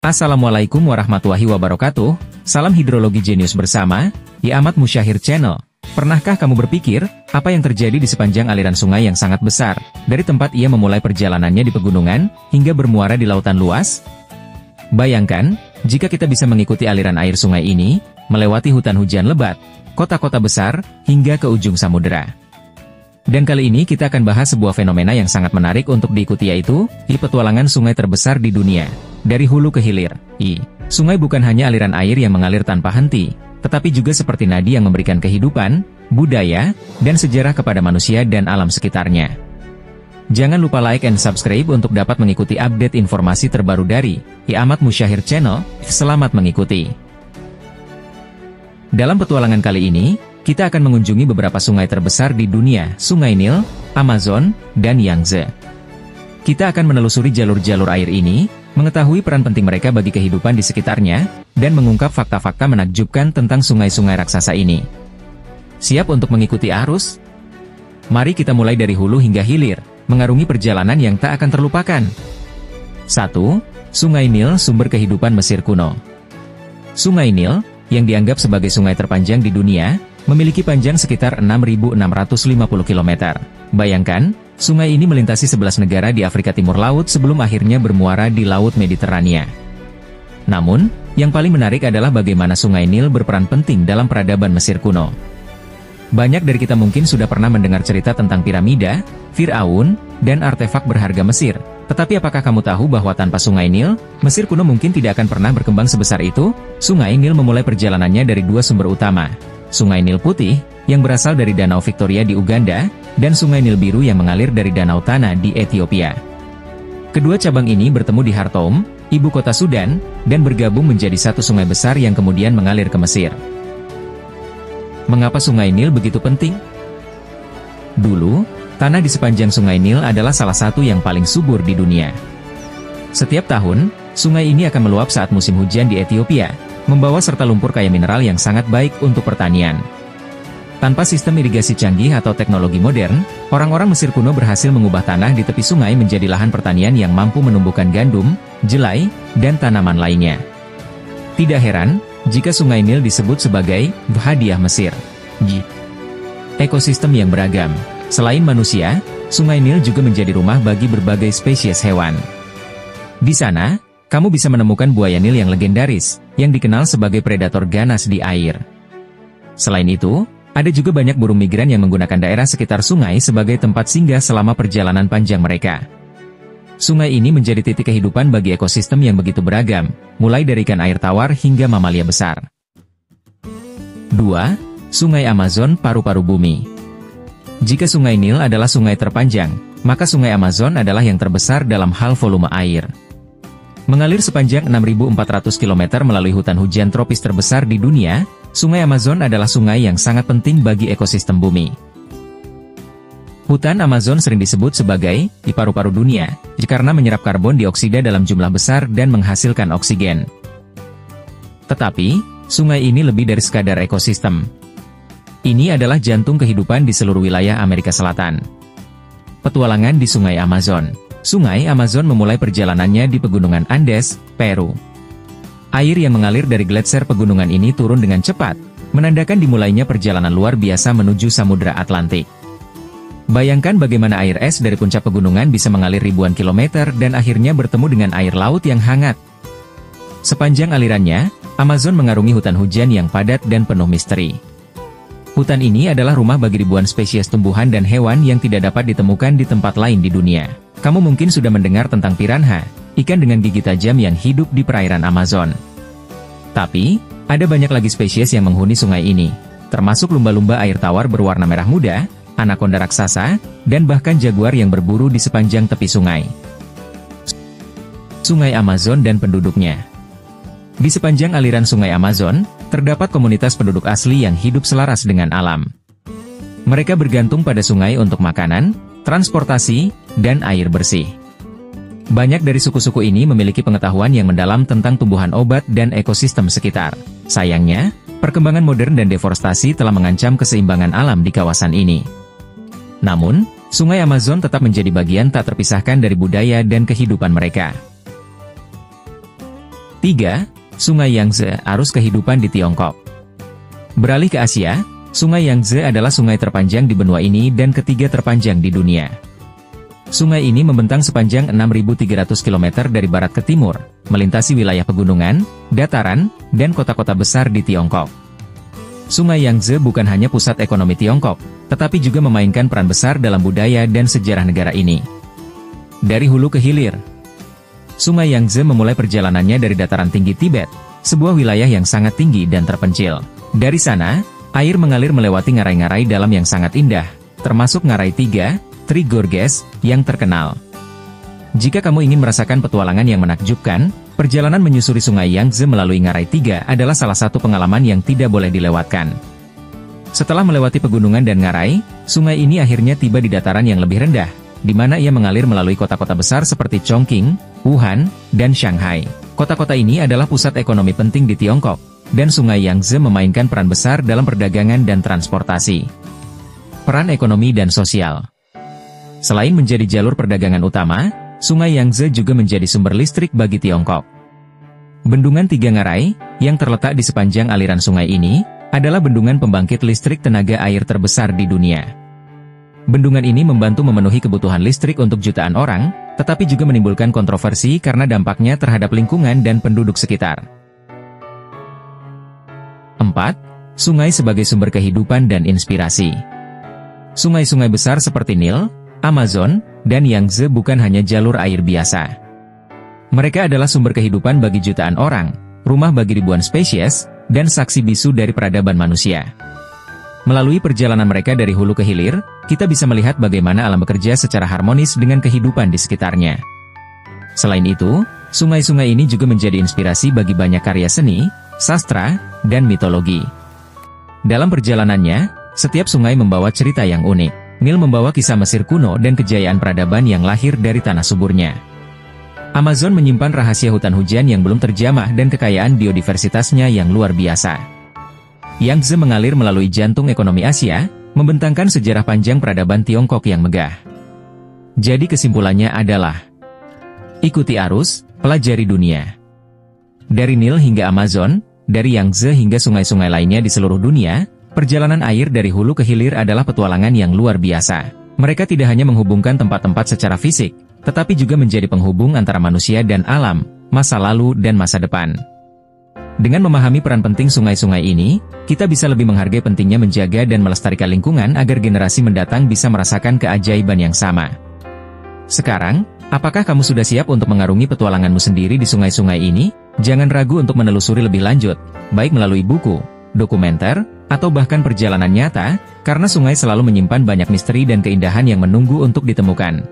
Assalamualaikum warahmatullahi wabarakatuh, salam hidrologi jenius bersama, Ahmad Musyahir Channel. Pernahkah kamu berpikir, apa yang terjadi di sepanjang aliran sungai yang sangat besar, dari tempat ia memulai perjalanannya di pegunungan, hingga bermuara di lautan luas? Bayangkan, jika kita bisa mengikuti aliran air sungai ini, melewati hutan hujan lebat, kota-kota besar, hingga ke ujung samudera. Dan kali ini kita akan bahas sebuah fenomena yang sangat menarik untuk diikuti, yaitu petualangan sungai terbesar di dunia. Dari hulu ke hilir, sungai bukan hanya aliran air yang mengalir tanpa henti, tetapi juga seperti nadi yang memberikan kehidupan, budaya, dan sejarah kepada manusia dan alam sekitarnya. Jangan lupa like and subscribe untuk dapat mengikuti update informasi terbaru dari Ahmad Musyahir Channel. Selamat mengikuti. Dalam petualangan kali ini, kita akan mengunjungi beberapa sungai terbesar di dunia, Sungai Nil, Amazon, dan Yangtze. Kita akan menelusuri jalur-jalur air ini, mengetahui peran penting mereka bagi kehidupan di sekitarnya, dan mengungkap fakta-fakta menakjubkan tentang sungai-sungai raksasa ini. Siap untuk mengikuti arus? Mari kita mulai dari hulu hingga hilir, mengarungi perjalanan yang tak akan terlupakan. 1. Sungai Nil, sumber kehidupan Mesir kuno. Sungai Nil, yang dianggap sebagai sungai terpanjang di dunia, memiliki panjang sekitar 6.650 km. Bayangkan, sungai ini melintasi 11 negara di Afrika Timur Laut sebelum akhirnya bermuara di Laut Mediterania. Namun, yang paling menarik adalah bagaimana Sungai Nil berperan penting dalam peradaban Mesir kuno. Banyak dari kita mungkin sudah pernah mendengar cerita tentang piramida, Firaun, dan artefak berharga Mesir. Tetapi apakah kamu tahu bahwa tanpa Sungai Nil, Mesir kuno mungkin tidak akan pernah berkembang sebesar itu? Sungai Nil memulai perjalanannya dari dua sumber utama. Sungai Nil Putih, yang berasal dari Danau Victoria di Uganda, dan Sungai Nil Biru yang mengalir dari Danau Tana di Ethiopia. Kedua cabang ini bertemu di Khartoum, ibu kota Sudan, dan bergabung menjadi satu sungai besar yang kemudian mengalir ke Mesir. Mengapa Sungai Nil begitu penting? Dulu, tanah di sepanjang Sungai Nil adalah salah satu yang paling subur di dunia. Setiap tahun, sungai ini akan meluap saat musim hujan di Ethiopia, membawa serta lumpur kaya mineral yang sangat baik untuk pertanian. Tanpa sistem irigasi canggih atau teknologi modern, orang-orang Mesir kuno berhasil mengubah tanah di tepi sungai menjadi lahan pertanian yang mampu menumbuhkan gandum, jelai, dan tanaman lainnya. Tidak heran, jika Sungai Nil disebut sebagai hadiah Mesir. Ekosistem yang beragam. Selain manusia, Sungai Nil juga menjadi rumah bagi berbagai spesies hewan. Di sana, kamu bisa menemukan buaya Nil yang legendaris, yang dikenal sebagai predator ganas di air. Selain itu, ada juga banyak burung migran yang menggunakan daerah sekitar sungai sebagai tempat singgah selama perjalanan panjang mereka. Sungai ini menjadi titik kehidupan bagi ekosistem yang begitu beragam, mulai dari ikan air tawar hingga mamalia besar. 2. Sungai Amazon, paru-paru bumi. Jika Sungai Nil adalah sungai terpanjang, maka Sungai Amazon adalah yang terbesar dalam hal volume air. Mengalir sepanjang 6.400 km melalui hutan hujan tropis terbesar di dunia, Sungai Amazon adalah sungai yang sangat penting bagi ekosistem bumi. Hutan Amazon sering disebut sebagai paru-paru dunia, karena menyerap karbon dioksida dalam jumlah besar dan menghasilkan oksigen. Tetapi, sungai ini lebih dari sekadar ekosistem. Ini adalah jantung kehidupan di seluruh wilayah Amerika Selatan. Petualangan di Sungai Amazon. Sungai Amazon memulai perjalanannya di Pegunungan Andes, Peru. Air yang mengalir dari gletser pegunungan ini turun dengan cepat, menandakan dimulainya perjalanan luar biasa menuju Samudra Atlantik. Bayangkan bagaimana air es dari puncak pegunungan bisa mengalir ribuan kilometer dan akhirnya bertemu dengan air laut yang hangat. Sepanjang alirannya, Amazon mengarungi hutan hujan yang padat dan penuh misteri. Hutan ini adalah rumah bagi ribuan spesies tumbuhan dan hewan yang tidak dapat ditemukan di tempat lain di dunia. Kamu mungkin sudah mendengar tentang piranha, ikan dengan gigi tajam yang hidup di perairan Amazon. Tapi, ada banyak lagi spesies yang menghuni sungai ini, termasuk lumba-lumba air tawar berwarna merah muda, anakonda raksasa, dan bahkan jaguar yang berburu di sepanjang tepi sungai. Sungai Amazon dan penduduknya. Di sepanjang aliran Sungai Amazon, terdapat komunitas penduduk asli yang hidup selaras dengan alam. Mereka bergantung pada sungai untuk makanan, transportasi, dan air bersih. Banyak dari suku-suku ini memiliki pengetahuan yang mendalam tentang tumbuhan obat dan ekosistem sekitar. Sayangnya, perkembangan modern dan deforestasi telah mengancam keseimbangan alam di kawasan ini. Namun, Sungai Amazon tetap menjadi bagian tak terpisahkan dari budaya dan kehidupan mereka. 3. Sungai Yangtze, arus kehidupan di Tiongkok. Beralih ke Asia, Sungai Yangtze adalah sungai terpanjang di benua ini dan ketiga terpanjang di dunia. Sungai ini membentang sepanjang 6.300 km dari barat ke timur, melintasi wilayah pegunungan, dataran, dan kota-kota besar di Tiongkok. Sungai Yangtze bukan hanya pusat ekonomi Tiongkok, tetapi juga memainkan peran besar dalam budaya dan sejarah negara ini. Dari hulu ke hilir, Sungai Yangtze memulai perjalanannya dari dataran tinggi Tibet, sebuah wilayah yang sangat tinggi dan terpencil. Dari sana, air mengalir melewati ngarai-ngarai dalam yang sangat indah, termasuk Ngarai 3, Three Gorges, yang terkenal. Jika kamu ingin merasakan petualangan yang menakjubkan, perjalanan menyusuri Sungai Yangtze melalui Ngarai 3 adalah salah satu pengalaman yang tidak boleh dilewatkan. Setelah melewati pegunungan dan ngarai, sungai ini akhirnya tiba di dataran yang lebih rendah, di mana ia mengalir melalui kota-kota besar seperti Chongqing, Wuhan, dan Shanghai. Kota-kota ini adalah pusat ekonomi penting di Tiongkok, dan Sungai Yangtze memainkan peran besar dalam perdagangan dan transportasi. Peran ekonomi dan sosial. Selain menjadi jalur perdagangan utama, Sungai Yangtze juga menjadi sumber listrik bagi Tiongkok. Bendungan Tiga Ngarai, yang terletak di sepanjang aliran sungai ini, adalah bendungan pembangkit listrik tenaga air terbesar di dunia. Bendungan ini membantu memenuhi kebutuhan listrik untuk jutaan orang, tetapi juga menimbulkan kontroversi karena dampaknya terhadap lingkungan dan penduduk sekitar. 4. Sungai sebagai sumber kehidupan dan inspirasi. Sungai-sungai besar seperti Nil, Amazon, dan Yangtze bukan hanya jalur air biasa. Mereka adalah sumber kehidupan bagi jutaan orang, rumah bagi ribuan spesies, dan saksi bisu dari peradaban manusia. Melalui perjalanan mereka dari hulu ke hilir, kita bisa melihat bagaimana alam bekerja secara harmonis dengan kehidupan di sekitarnya. Selain itu, sungai-sungai ini juga menjadi inspirasi bagi banyak karya seni, sastra, dan mitologi. Dalam perjalanannya, setiap sungai membawa cerita yang unik. Nil membawa kisah Mesir kuno dan kejayaan peradaban yang lahir dari tanah suburnya. Amazon menyimpan rahasia hutan hujan yang belum terjamah dan kekayaan biodiversitasnya yang luar biasa. Yangtze mengalir melalui jantung ekonomi Asia, membentangkan sejarah panjang peradaban Tiongkok yang megah. Jadi kesimpulannya adalah, ikuti arus, pelajari dunia. Dari Nil hingga Amazon, dari Yangtze hingga sungai-sungai lainnya di seluruh dunia, perjalanan air dari hulu ke hilir adalah petualangan yang luar biasa. Mereka tidak hanya menghubungkan tempat-tempat secara fisik, tetapi juga menjadi penghubung antara manusia dan alam, masa lalu dan masa depan. Dengan memahami peran penting sungai-sungai ini, kita bisa lebih menghargai pentingnya menjaga dan melestarikan lingkungan agar generasi mendatang bisa merasakan keajaiban yang sama. Sekarang, apakah kamu sudah siap untuk mengarungi petualanganmu sendiri di sungai-sungai ini? Jangan ragu untuk menelusuri lebih lanjut, baik melalui buku, dokumenter, atau bahkan perjalanan nyata, karena sungai selalu menyimpan banyak misteri dan keindahan yang menunggu untuk ditemukan.